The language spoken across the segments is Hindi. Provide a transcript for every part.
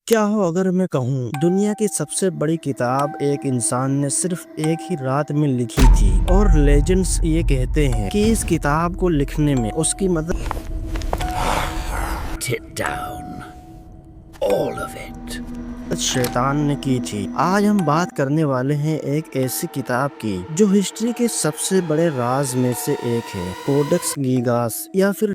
क्या हो अगर मैं कहूँ दुनिया की सबसे बड़ी किताब एक इंसान ने सिर्फ एक ही रात में लिखी थी और लेजेंड्स ये कहते हैं कि इस किताब को लिखने में उसकी मदद Sit down. All of it. शैतान ने की थी। आज हम बात करने वाले हैं एक ऐसी किताब की जो हिस्ट्री के सबसे बड़े राज में से एक है, कोडेक्स गीगास या फिर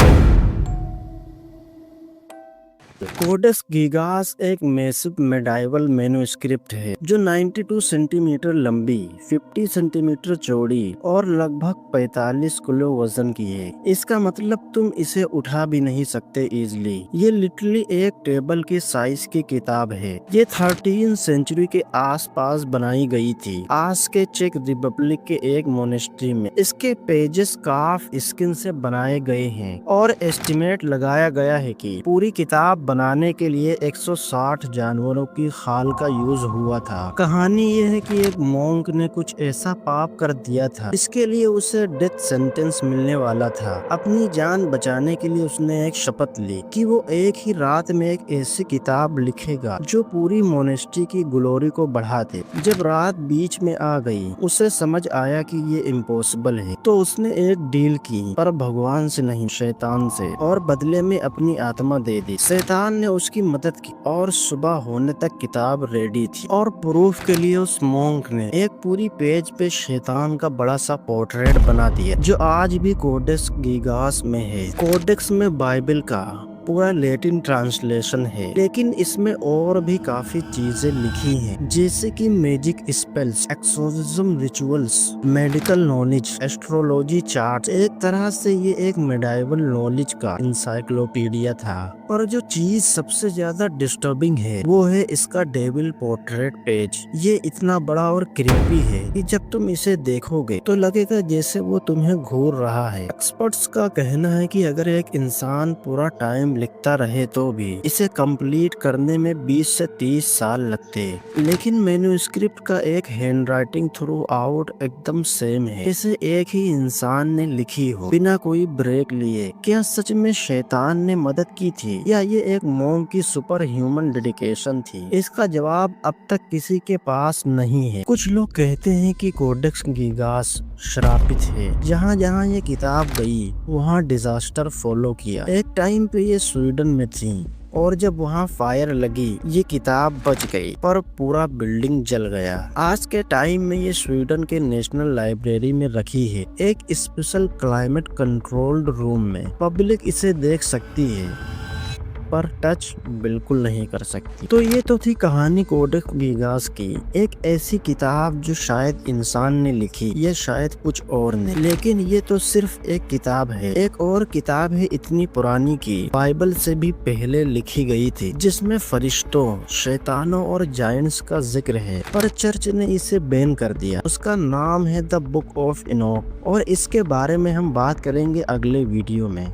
कोडेक्स गीगास एक मैसिव मेडाइवल मैन्युस्क्रिप्ट है जो 92 सेंटीमीटर लंबी, 50 सेंटीमीटर चौड़ी और लगभग 45 किलो वजन की है। इसका मतलब तुम इसे उठा भी नहीं सकते इजीली। ये लिटरली एक टेबल के साइज की किताब है। ये 13 सेंचुरी के आसपास बनाई गई थी, आज के चेक रिपब्लिक के एक मोनेस्ट्री में। इसके पेजेस काफ स्किन से बनाए गए हैं और एस्टिमेट लगाया गया है कि पूरी किताब बनाने के लिए 160 जानवरों की खाल का यूज हुआ था। कहानी ये है कि एक मॉन्क ने कुछ ऐसा पाप कर दिया था इसके लिए उसे डेथ सेंटेंस मिलने वाला था। अपनी जान बचाने के लिए उसने एक शपथ ली कि वो एक ही रात में एक ऐसी किताब लिखेगा जो पूरी मोनेस्ट्री की ग्लोरी को बढ़ा दे। जब रात बीच में आ गई उसे समझ आया कि ये इम्पॉसिबल है, तो उसने एक डील की, पर भगवान से नहीं, शैतान से, और बदले में अपनी आत्मा दे दी। शैतान ने उसकी मदद की और सुबह होने तक किताब रेडी थी। और प्रूफ के लिए उस मॉन्क ने एक पूरी पेज पे शैतान का बड़ा सा पोर्ट्रेट बना दिया जो आज भी कोडेक्स गीगास में है। कोडेक्स में बाइबल का पूरा लैटिन ट्रांसलेशन है, लेकिन इसमें और भी काफी चीजें लिखी हैं, जैसे कि magic spells, exorcism rituals, medical knowledge, astrology chart. एक तरह से ये एक मेडाइवल नॉलेज का इंसाइक्लोपीडिया था। और जो चीज सबसे ज्यादा डिस्टर्बिंग है वो है इसका डेविल पोर्ट्रेट पेज। ये इतना बड़ा और क्रीपी है कि जब तुम इसे देखोगे तो लगेगा जैसे वो तुम्हें घूर रहा है। एक्सपर्ट्स का कहना है कि अगर एक इंसान पूरा टाइम लिखता रहे तो भी इसे कंप्लीट करने में 20 से 30 साल लगते, लेकिन मैन्युस्क्रिप्ट का एक हैंडराइटिंग थ्रू आउट एकदम सेम है, जैसे एक ही इंसान ने लिखी हो बिना कोई ब्रेक लिए। क्या सच में शैतान ने मदद की थी या ये एक मॉन्क की सुपर ह्यूमन डेडिकेशन थी? इसका जवाब अब तक किसी के पास नहीं है। कुछ लोग कहते हैं कि कोडेक्स गीगास श्रापित है, जहाँ जहाँ ये किताब गई वहाँ डिजास्टर फॉलो किया। एक टाइम पे ये स्वीडन में थी और जब वहाँ फायर लगी ये किताब बच गई, पर पूरा बिल्डिंग जल गया। आज के टाइम में ये स्वीडन के नेशनल लाइब्रेरी में रखी है, एक स्पेशल क्लाइमेट कंट्रोल्ड रूम में। पब्लिक इसे देख सकती है पर टच बिल्कुल नहीं कर सकती। तो ये तो थी कहानी कोडेक्स गीगास की, एक ऐसी किताब जो शायद इंसान ने लिखी या शायद कुछ और ने, लेकिन ये तो सिर्फ एक किताब है। एक और किताब है इतनी पुरानी की बाइबल से भी पहले लिखी गई थी, जिसमें फरिश्तों, शैतानों और जायंट्स का जिक्र है, पर चर्च ने इसे बैन कर दिया। उसका नाम है द बुक ऑफ इनोक और इसके बारे में हम बात करेंगे अगले वीडियो में।